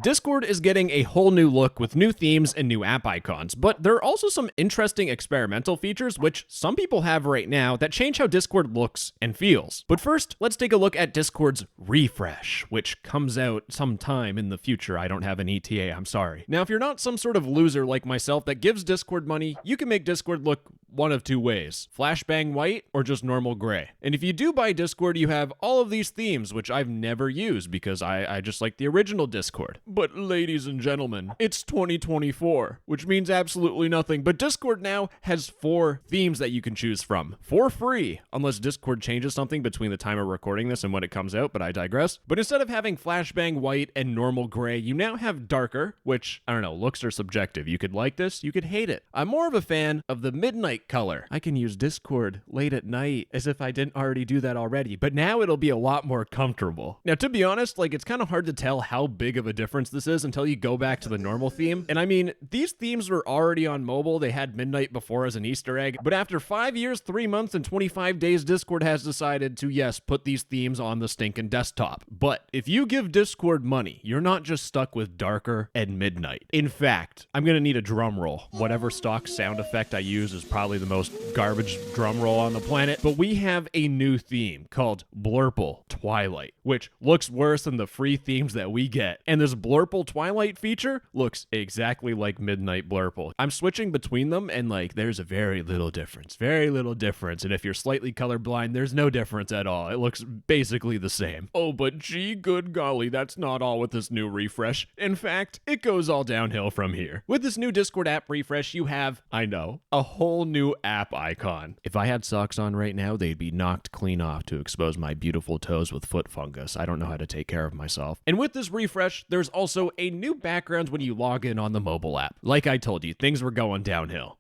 Discord is getting a whole new look with new themes and new app icons, but there are also some interesting experimental features which some people have right now that change how Discord looks and feels. But first, let's take a look at Discord's refresh, which comes out sometime in the future. I don't have an ETA, I'm sorry. Now, if you're not some sort of loser like myself that gives Discord money, you can make Discord look one of two ways: flashbang white or just normal gray. And if you do buy Discord, you have all of these themes, which I've never used because I just like the original Discord. But ladies and gentlemen, it's 2024, which means absolutely nothing. But Discord now has 4 themes that you can choose from for free, unless Discord changes something between the time of recording this and when it comes out, but I digress. But instead of having flashbang white and normal gray, you now have darker, which, I don't know, looks are subjective. You could like this, you could hate it. I'm more of a fan of the midnight color. I can use Discord late at night as if I didn't already do that already, but now it'll be a lot more comfortable. Now, to be honest, it's kind of hard to tell how big of a difference this is until you go back to the normal theme. And I mean, these themes were already on mobile. They had midnight before as an Easter egg, but after 5 years, 3 months, and 25 days, Discord has decided to, yes, put these themes on the stinking desktop. But if you give Discord money, you're not just stuck with darker and midnight. In fact, I'm gonna need a drum roll. Whatever stock sound effect I use is probably the most garbage drum roll on the planet, but we have a new theme called Blurple Twilight, which looks worse than the free themes that we get. And this Blurple Twilight feature looks exactly like Midnight Blurple. I'm switching between them, and there's a very little difference. And if you're slightly colorblind, there's no difference at all. It looks basically the same. Oh, but gee, good golly, that's not all with this new refresh. In fact, it goes all downhill from here. With this new Discord app refresh, you have, I know, a whole new app icon. If I had socks on right now, they'd be knocked clean off to expose my beautiful toes with foot fungus. I don't know how to take care of myself. And with this refresh, there's also a new background when you log in on the mobile app. Like I told you, things were going downhill.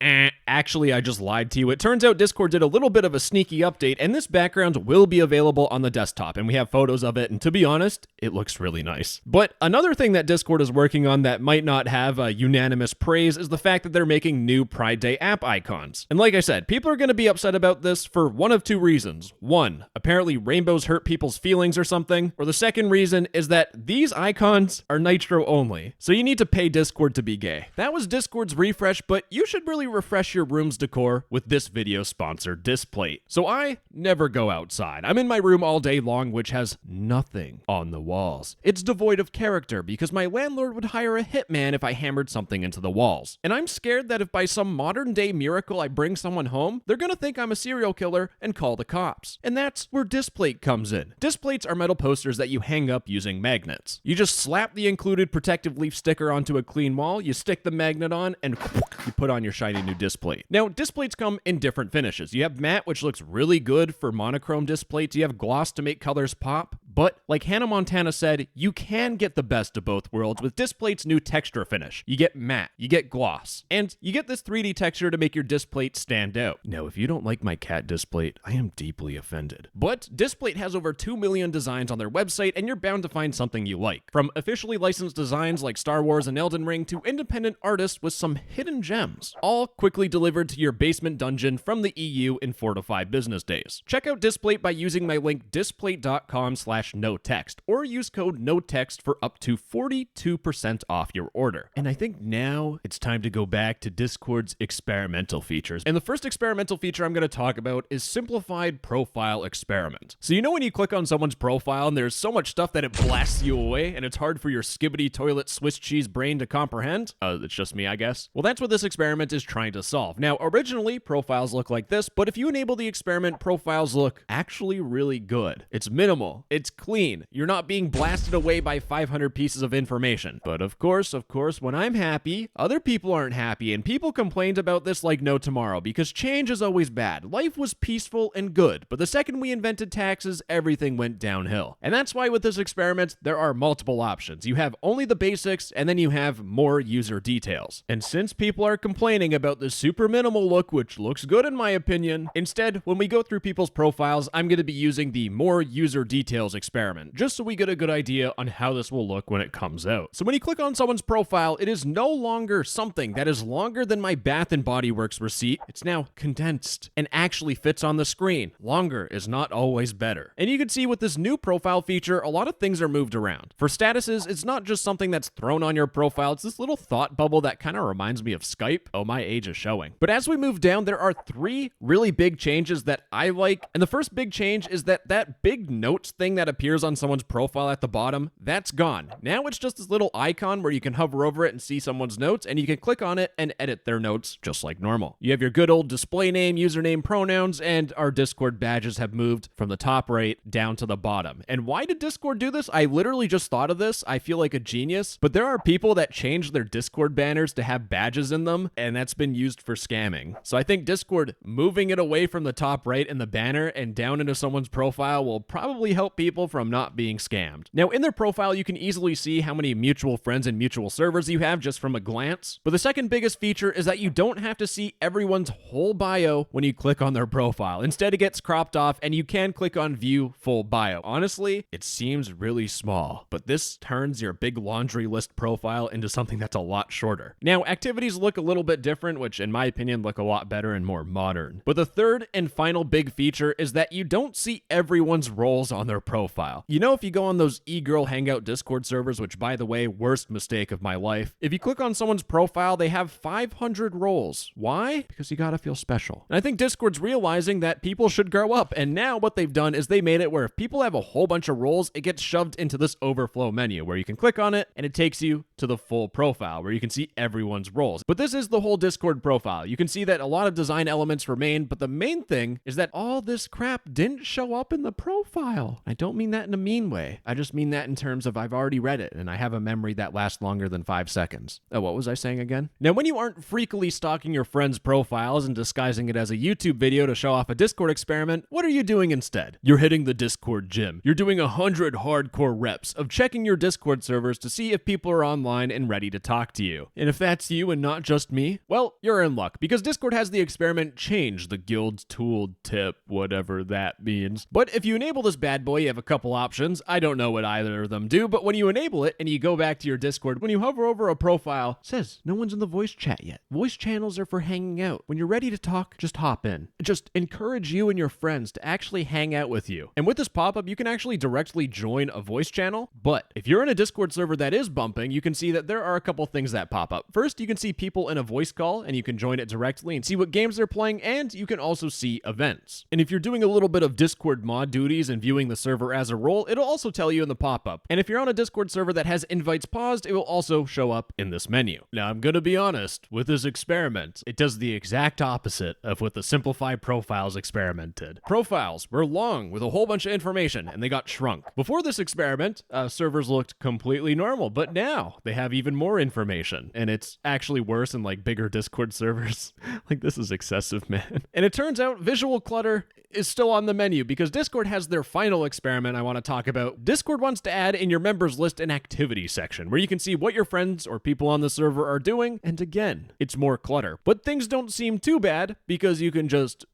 Actually, I just lied to you. It turns out Discord did a little bit of a sneaky update, and this background will be available on the desktop, and we have photos of it, and to be honest, it looks really nice. But another thing that Discord is working on that might not have a unanimous praise is the fact that they're making new Pride Day app icons. And like I said, people are going to be upset about this for one of 2 reasons. One, apparently rainbows hurt people's feelings or something. Or the second reason is that these icons are Nitro only, so you need to pay Discord to be gay. That was Discord's refresh, but you should really refresh your room's decor with this video sponsor, Displate. So I never go outside. I'm in my room all day long, which has nothing on the walls. It's devoid of character because my landlord would hire a hitman if I hammered something into the walls. And I'm scared that if by some modern day miracle I bring someone home, they're gonna think I'm a serial killer and call the cops. And that's where Displate comes in. Displates are metal posters that you hang up using magnets. You just slap the included protective leaf sticker onto a clean wall, you stick the magnet on, and you put on your shiny new Displate. Now, Displates come in different finishes. You have matte, which looks really good for monochrome Displates. You have gloss to make colors pop. But like Hannah Montana said, you can get the best of both worlds with Displate's new texture finish. You get matte, you get gloss, and you get this 3D texture to make your Displate stand out. Now, if you don't like my cat Displate, I am deeply offended. But Displate has over 2 million designs on their website, and you're bound to find something you like. From officially licensed designs like Star Wars and Elden Ring to independent artists with some hidden gems, all quickly delivered to your basement dungeon from the EU in 4 to 5 business days. Check out Displate by using my link displate.com/notext or use code NOTEXT for up to 42% off your order. And I think now it's time to go back to Discord's experimental features. And the first experimental feature I'm going to talk about is Simplified Profile Experiment. So you know when you click on someone's profile and there's so much stuff that it blasts you away and it's hard for your skibbity toilet Swiss cheese brain to comprehend? It's just me, I guess. Well, that's what this experiment is trying to solve. Now, originally, profiles look like this, but if you enable the experiment, profiles look actually really good. It's minimal. It's clean. You're not being blasted away by 500 pieces of information. But of course, when I'm happy, other people aren't happy, and people complained about this like no tomorrow because change is always bad. Life was peaceful and good, but the second we invented taxes, everything went downhill. And that's why with this experiment, there are multiple options. You have only the basics, and then you have more user details. And since people are complaining about the super minimal look, which looks good in my opinion, instead, when we go through people's profiles, I'm going to be using the more user details experiment, just so we get a good idea on how this will look when it comes out. So when you click on someone's profile, it is no longer something that is longer than my Bath & Body Works receipt. It's now condensed and actually fits on the screen. Longer is not always better. And you can see with this new profile feature, a lot of things are moved around. For statuses, it's not just something that's thrown on your profile, it's this little thought bubble that kind of reminds me of Skype. Oh, my age is showing. But as we move down, there are 3 really big changes that I like. And the first big change is that big notes thing that appears on someone's profile at the bottom, that's gone. Now it's just this little icon where you can hover over it and see someone's notes, and you can click on it and edit their notes just like normal. You have your good old display name, username, pronouns, and our Discord badges have moved from the top right down to the bottom. And why did Discord do this? I literally just thought of this. I feel like a genius, but there are people that change their Discord banners to have badges in them, and that's been used for scamming. So I think Discord moving it away from the top right in the banner and down into someone's profile will probably help people from not being scammed. Now, in their profile, you can easily see how many mutual friends and mutual servers you have just from a glance. But the second biggest feature is that you don't have to see everyone's whole bio when you click on their profile. Instead, it gets cropped off, and you can click on view full bio. Honestly, it seems really small, but this turns your big laundry list profile into something that's a lot shorter. Now, activities look a little bit different, which in my opinion look a lot better and more modern. But the third and final big feature is that you don't see everyone's roles on their profile. You know, if you go on those e-girl hangout Discord servers, which by the way, worst mistake of my life, if you click on someone's profile, they have 500 roles. Why? Because you gotta feel special. And I think Discord's realizing that people should grow up, and now what they've done is they made it where if people have a whole bunch of roles, it gets shoved into this overflow menu where you can click on it and it takes you to the full profile where you can see everyone's roles. But this is the whole Discord profile. You can see that a lot of design elements remain, but the main thing is that all this crap didn't show up in the profile. I don't mean that in a mean way. I just mean that in terms of I've already read it and I have a memory that lasts longer than 5 seconds. Oh, what was I saying again? Now, when you aren't freakily stalking your friends' profiles and disguising it as a YouTube video to show off a Discord experiment, what are you doing instead? You're hitting the Discord gym. You're doing 100 hardcore reps of checking your Discord servers to see if people are online and ready to talk to you. And if that's you and not just me, well, you're in luck because Discord has the experiment change the guild's tool tip, whatever that means. But if you enable this bad boy, you have a couple options. I don't know what either of them do, but when you enable it and you go back to your Discord, when you hover over a profile, it says no one's in the voice chat yet. Voice channels are for hanging out. When you're ready to talk, just hop in. Just encourage you and your friends to actually hang out with you. And with this pop-up, you can actually directly join a voice channel. But if you're in a Discord server that is bumping, you can see that there are a couple things that pop up. First, you can see people in a voice call and you can join it directly and see what games they're playing, and you can also see events. And if you're doing a little bit of Discord mod duties and viewing the server as a role, it'll also tell you in the pop-up. And if you're on a Discord server that has invites paused, it will also show up in this menu. Now, I'm gonna be honest, with this experiment, it does the exact opposite of what the Simplified Profiles experiment did. Profiles were long with a whole bunch of information and they got shrunk. Before this experiment, servers looked completely normal, but now they have even more information and it's actually worse in like bigger Discord servers. Like, this is excessive, man. And it turns out visual clutter is still on the menu because Discord has their final experiment I want to talk about. Discord wants to add in your members list an activity section where you can see what your friends or people on the server are doing. And again, it's more clutter, but things don't seem too bad because you can just,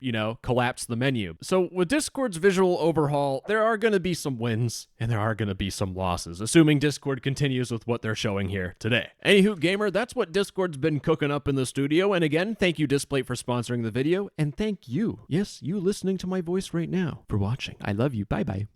collapse the menu. So with Discord's visual overhaul, there are going to be some wins and there are going to be some losses, assuming Discord continues with what they're showing here today. Anywho, gamer, that's what Discord's been cooking up in the studio. And again, thank you Displate for sponsoring the video, and thank you, yes, you listening to my voice right now, for watching. I love you. Bye-bye.